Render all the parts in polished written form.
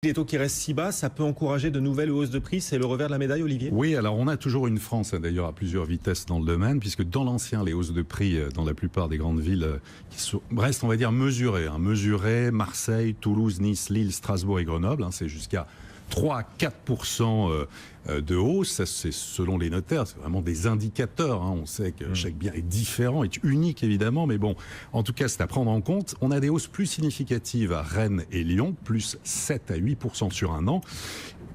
Les taux qui restent si bas, ça peut encourager de nouvelles hausses de prix, c'est le revers de la médaille, Olivier? Oui, alors on a toujours une France d'ailleurs à plusieurs vitesses dans le domaine, puisque dans l'ancien, les hausses de prix dans la plupart des grandes villes restent, on va dire, mesurées. Mesurées, Marseille, Toulouse, Nice, Lille, Strasbourg et Grenoble, c'est jusqu'à 3 à 4% de hausse. Ça, c'est selon les notaires, c'est vraiment des indicateurs. On sait que chaque bien est différent, est unique évidemment, mais bon, en tout cas, c'est à prendre en compte. On a des hausses plus significatives à Rennes et Lyon, plus 7 à 8% sur un an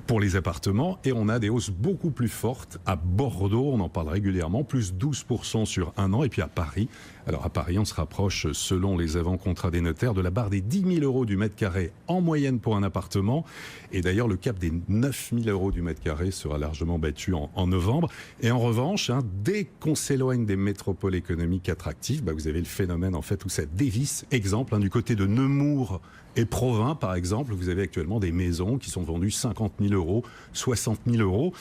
pour les appartements, et on a des hausses beaucoup plus fortes à Bordeaux, on en parle régulièrement, plus 12% sur un an, et puis à Paris. Alors à Paris, on se rapproche, selon les avant-contrats des notaires, de la barre des 10 000 euros du mètre carré en moyenne pour un appartement, et d'ailleurs le cap des 9 000 euros du mètre carré sera largement battu en novembre. Et en revanche, dès qu'on s'éloigne des métropoles économiques attractives, vous avez le phénomène en fait où ça dévisse. Exemple, du côté de Nemours et Provins, par exemple, vous avez actuellement des maisons qui sont vendues 50 000 euros, 60 000 euros.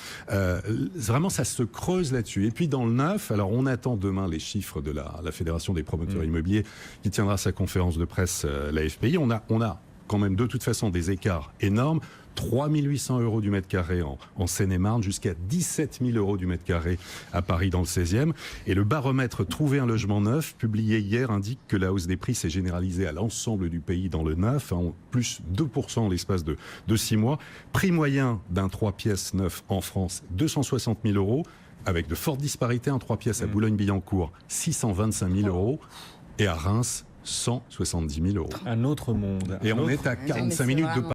Vraiment, ça se creuse là-dessus. Et puis dans le neuf, alors on attend demain les chiffres de la Fédération des promoteurs immobiliers qui tiendra sa conférence de presse, la FPI. On a quand même de toute façon des écarts énormes. 3 800 euros du mètre carré en Seine-et-Marne, jusqu'à 17 000 euros du mètre carré à Paris dans le 16e. Et le baromètre Trouver un logement neuf, publié hier, indique que la hausse des prix s'est généralisée à l'ensemble du pays dans le neuf, plus 2% en l'espace de 6 mois. Prix moyen d'un 3 pièces neuf en France, 260 000 euros, avec de fortes disparités. Un 3 pièces à Boulogne-Billancourt, 625 000 euros, et à Reims, 170 000 euros. Un autre monde. Et on est à 45 minutes de